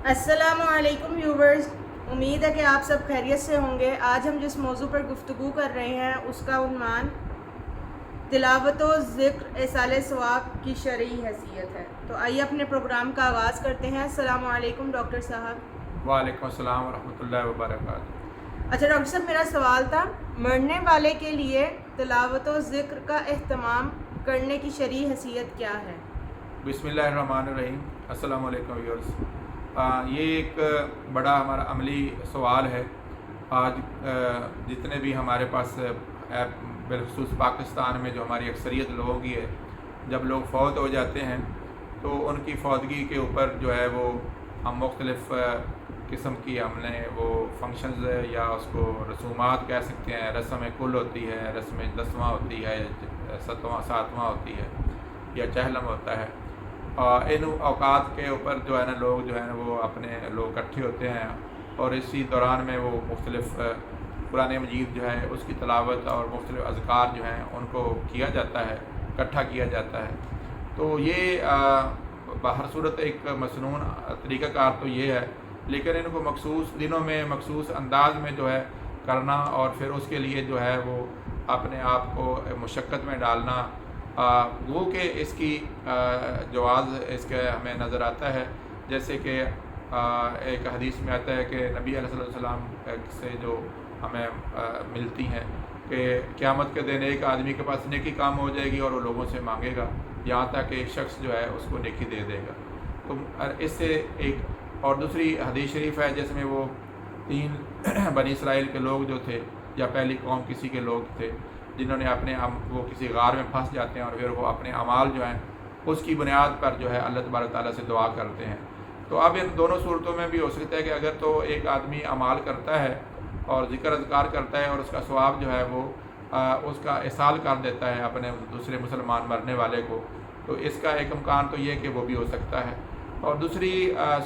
अस्सलामुअलैकुम व्यूवर्स, उम्मीद है कि आप सब खैरियत से होंगे। आज हम जिस मौजू पर गुफ्तगू कर रहे हैं उसका उन्वान तिलावत व ज़िक्र एसाले सवाब की शरई हैसियत है। तो आइए अपने प्रोग्राम का आगाज़ करते हैं। अस्सलामुअलैकुम डॉक्टर साहब। वालेकुम अस्सलाम वरहमतुल्लाहि वबरकातुहू। अच्छा डॉक्टर साहब, मेरा सवाल था, मरने वाले के लिए तिलावत व ज़िक्र का एहतमाम करने की शरई हैसियत क्या है? बिस्मिल्लाहिर्रहमानिर्रहीम। अस्सलामु अलैकुम व्यूअर्स। ये एक बड़ा हमारा अमली सवाल है। आज जितने भी हमारे पास बिलखुसूस पाकिस्तान में जो हमारी अक्सरियत लोगों की है, जब लोग फ़ौत हो जाते हैं तो उनकी फौतगी के ऊपर जो है वो हम मुख्तलिफ़ किस्म की हमने वो फंक्शंस या उसको रसूमात कह सकते हैं। रस्म कुल होती है, रस्म दसवां होती है, सातवां होती है या चहलम होता है। इन औकात के ऊपर जो है ना लोग जो है ना वो अपने लोग इकट्ठे होते हैं और इसी दौरान में वो मुख्तलिफ़ कुरान मजीद जो है उसकी तलावत और मुख्तलिफ़ अज़कार जो हैं उनको किया जाता है, इकट्ठा किया जाता है। तो ये हर सूरत एक मसनून तरीक़ाकार तो ये है, लेकिन इनको मखसूस दिनों में मखसूस अंदाज में जो है करना और फिर उसके लिए जो है वो अपने आप को मुशक्क़त में डालना, वो कि इसकी जवाज़ इसके हमें नज़र आता है। जैसे कि एक हदीस में आता है कि नबी सल्लल्लाहु अलैहि वसल्लम से जो हमें मिलती हैं कि क़यामत के दिन एक आदमी के पास नेकी काम हो जाएगी और वो लोगों से मांगेगा यहाँ तक कि एक शख्स जो है उसको नेकी दे देगा। तो इससे एक और दूसरी हदीस शरीफ है जिसमें वो 3 बनी इसराइल के लोग जो थे या पहली कौम किसी के लोग थे जिन्होंने अपने वो किसी गार में फंस जाते हैं और फिर वो अपने अमाल जो हैं उसकी बुनियाद पर जो है अल्लाह तबारक ताला से दुआ करते हैं। तो अब इन दोनों सूरतों में भी हो सकता है कि अगर तो एक आदमी अमाल करता है और ज़िक्र अज़कार करता है और उसका सवाब जो है वो उसका इसाल कर देता है अपने दूसरे मुसलमान मरने वाले को, तो इसका एक इम्कान तो ये है कि वो भी हो सकता है। और दूसरी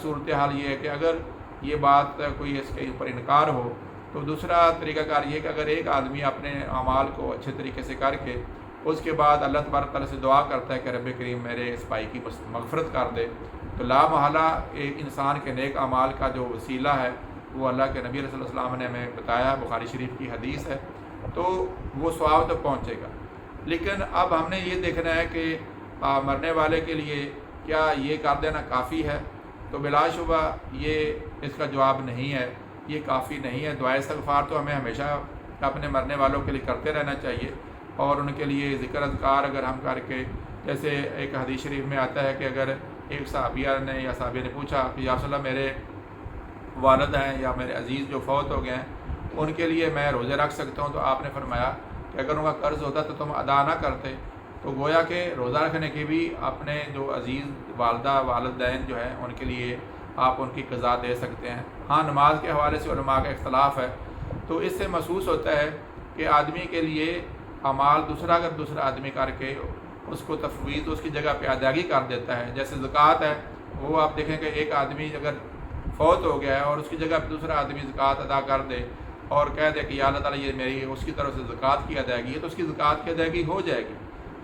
सूरत हाल ये है कि अगर ये बात कोई इसके ऊपर इनकार हो तो दूसरा तरीक़ाकार ये है कि अगर एक आदमी अपने अमाल को अच्छे तरीके से करके उसके बाद अल्लाह तबारक तआला से दुआ करता है कि रब करीम मेरे इस भाई की मग़फ़िरत कर दे, तो ला महला एक इंसान के नेक अमाल का जो वसीला है वो अल्लाह के नबी सल्लल्लाहु अलैहि वसल्लम ने हमें बताया, बुखारी शरीफ की हदीस है, तो वो सवाब तक पहुँचेगा। लेकिन अब हमने ये देखना है कि मरने वाले के लिए क्या ये कर देना काफ़ी है? तो बिलाशुबा ये इसका जवाब नहीं है, ये काफ़ी नहीं है। दुआ इस्तिग़फ़ार तो हमें हमेशा अपने मरने वालों के लिए करते रहना चाहिए और उनके लिए ज़िक्र अज़कार अगर हम करके, जैसे एक हदीस शरीफ में आता है कि अगर एक सहाबिया ने या सहाबिया ने पूछा कि या रसूल अल्लाह मेरे वालिद हैं या मेरे अज़ीज़ जो फ़ौत हो गए हैं उनके लिए मैं रोज़े रख सकता हूँ? तो आपने फरमाया कि अगर उनका कर्ज़ होता तो तुम अदा ना करते। तो गोया कि रोज़ा रखने की भी अपने जो अज़ीज़ वालदा वालिदैन जो है उनके लिए आप उनकी क़ज़ा दे सकते हैं। हाँ, नमाज के हवाले से उलमा का इख्तलाफ है, तो इससे महसूस होता है कि आदमी के लिए अमाल अगर दूसरा आदमी करके उसको तफवीज़ उसकी जगह पे अदायगी कर देता है। जैसे ज़कात है, वो आप देखें कि एक आदमी अगर फ़ौत हो गया है और उसकी जगह पे दूसरा आदमी ज़कात अदा कर दे और कह दे कि या अल्लाह ताला ये मेरी उसकी तरफ से ज़कात की अदायगी है, तो उसकी ज़कात की अदायगी हो जाएगी।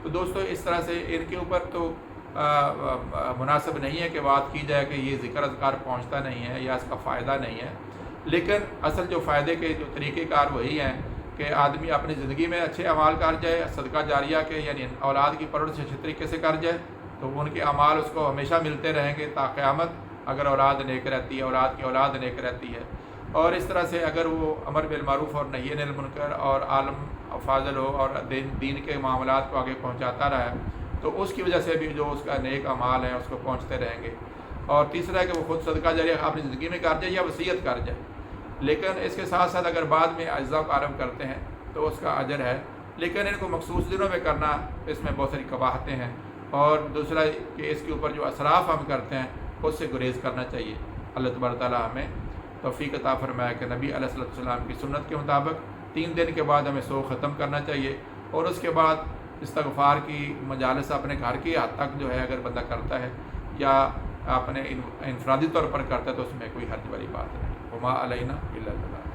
तो दोस्तों इस तरह से इनके ऊपर तो मुनासिब नहीं है कि बात की जाए कि ये ज़िक्र अज़कार पहुँचता नहीं है या इसका फ़ायदा नहीं है। लेकिन असल जो फ़ायदे के जो तरीक़ेकार वही हैं कि आदमी अपनी ज़िंदगी में अच्छे अमाल कर जाए, सदका जारिया के यानी औलाद की परवरिश अच्छे तरीके से कर जाए तो उनके अमाल उसको हमेशा मिलते रहेंगे ता क़यामत, अगर औलाद नेक रहती है, औलाद की औलाद नेक रहती है। और इस तरह से अगर वो अमर बिल मारूफ़ और नही अनिल मुनकर और आलम फाज़िल हो और दीन के मामलात को आगे पहुँचाता रहा है तो उसकी वजह से भी जो उसका नेक अमाल है उसको पहुँचते रहेंगे। और तीसरा है कि वो खुद सदका जारिया अपनी ज़िंदगी में कर जाए या वसीयत कर जाए। लेकिन इसके साथ साथ अगर बाद में अज़ा कारब करते हैं तो उसका अजर है, लेकिन इनको मखसूस दिनों में करना इसमें बहुत सारी कबाहतें हैं। और दूसरा कि इसके ऊपर जो असराफ़ हम करते हैं उससे गुरेज़ करना चाहिए। अल्लाह तबारक तआला हमें तौफ़ीक़ अता फ़रमाए कि नबी अलैहि सल्लम की सुन्नत के मुताबिक 3 दिन के बाद हमें सो ख़त्म करना चाहिए और उसके बाद इस्तिग़फ़ार की मजालिस अपने घर की हद तक जो है अगर बंदा करता है या अपने इनफरादी तौर पर करता है तो उसमें कोई हर्ज वाली बात नहीं। वमा अलैना इल्ला अल बलाग।